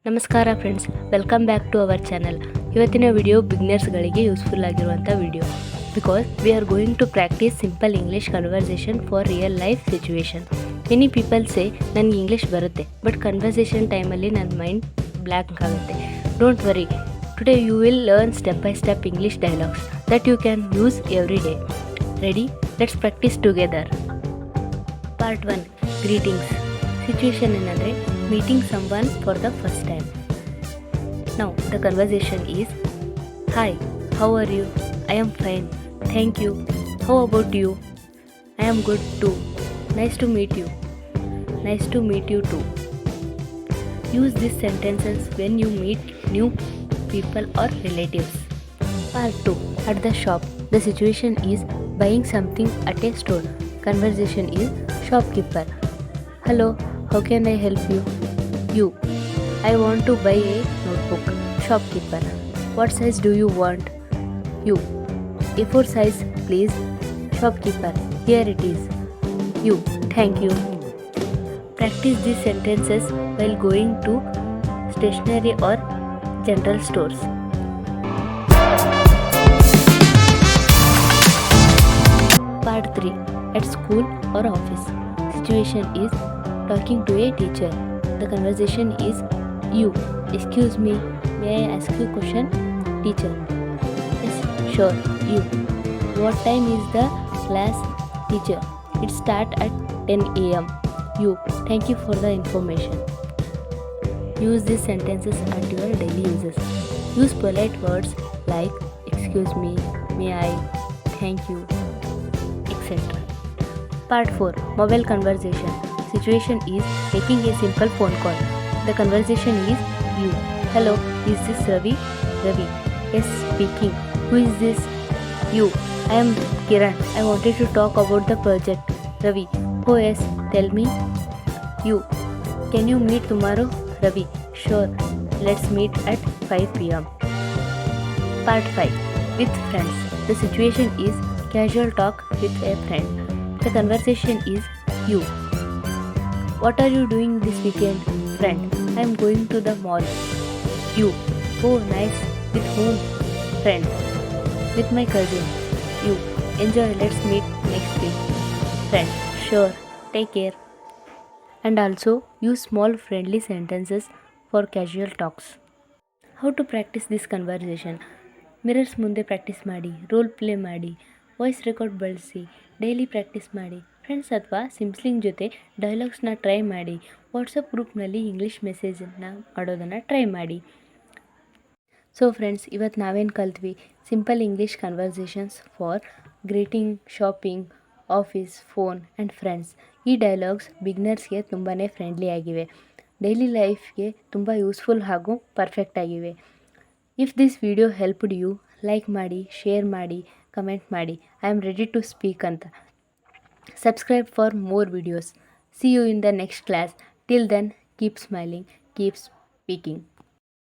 ನಮಸ್ಕಾರ friends, welcome back to our channel. ಇವತ್ತಿನ video ಬಿಗ್ನರ್ಸ್ಗಳಿಗೆ ಯೂಸ್ಫುಲ್ ಆಗಿರುವಂಥ video. Because we are going to practise simple English conversation for real life situation. Many people say ನನಗೆ English ಬರುತ್ತೆ, but conversation ಟೈಮಲ್ಲಿ ನನ್ನ mind blank ಆಗುತ್ತೆ. Don't worry, today you will learn step by step English dialogues that you can use every day. Ready? Let's practise together. Part 1, greetings. Situation ಏನಂದರೆ meeting someone for the first time. Now the conversation is, hi, how are you? I am fine, thank you. How about you? I am good too. Nice to meet you. Nice to meet you too. Use these sentences when you meet new people or relatives. Part 2, at the shop. The situation is buying something at a store. Conversation is shopkeeper. Hello, how can I help you? You. I want to buy a notebook. Shopkeeper. What size do you want? You. A4 size, please. Shopkeeper. Here it is. You. Thank you. Practice these sentences while going to stationery or general stores. Part 3, at school or office. Situation is talking to a teacher. The conversation is, you. Excuse me, may I ask you a question? Teacher. Yes, sure. You. What time is the class? Teacher. It starts at 10 a.m. You. Thank you for the information. Use these sentences at your daily uses. Use polite words like excuse me, may I, thank you, etc. Part 4, mobile conversation. Situation is making a simple phone call. The conversation is, you. Hello, is this Ravi? Ravi. Yes, speaking. Who is this? You. I am Kiran. I wanted to talk about the project. Ravi. Oh yes, tell me. You. Can you meet tomorrow? Ravi. Sure. Let's meet at 5 p.m. Part 5, with friends. The situation is casual talk with a friend. The conversation is, you. What are you doing this weekend? Friend. I am going to the mall. You. Oh, nice. With whom? Friend. With my cousin. You. Enjoy. Let's meet next week. Friend. Sure. Take care. And also use small friendly sentences for casual talks. How to practice this conversation? Mirrors ಮುಂದೆ practice ಮಾಡಿ, role play ಮಾಡಿ, voice record ಬಳಸಿ, daily practice ಮಾಡಿ. Friends ಅಥವಾ ಸಿಮ್ಸ್ಲಿಂಗ್ ಜೊತೆ ಡೈಲಾಗ್ಸ್ನ try ಮಾಡಿ. ವಾಟ್ಸಪ್ ಗ್ರೂಪ್ನಲ್ಲಿ ಇಂಗ್ಲೀಷ್ ಮೆಸೇಜನ್ನು ಮಾಡೋದನ್ನು ಟ್ರೈ ಮಾಡಿ. ಸೊ ಫ್ರೆಂಡ್ಸ್, ಇವತ್ತು ನಾವೇನು ಕಲ್ತ್ವಿ? Simple English conversations for greeting, shopping, office, phone and friends. ಈ ಡೈಲಾಗ್ಸ್ ಬಿಗ್ನರ್ಸ್ಗೆ ತುಂಬಾ ಫ್ರೆಂಡ್ಲಿ ಆಗಿವೆ. ಡೈಲಿ ಲೈಫ್ಗೆ ತುಂಬ ಯೂಸ್ಫುಲ್ ಹಾಗೂ ಪರ್ಫೆಕ್ಟ್ ಆಗಿವೆ. If this video helped you, like ಮಾಡಿ, ಶೇರ್ ಮಾಡಿ, ಕಮೆಂಟ್ ಮಾಡಿ. I am ready to speak ಅಂತ. Subscribe for more videos. See you in the next class. Till then, keep smiling, keep speaking.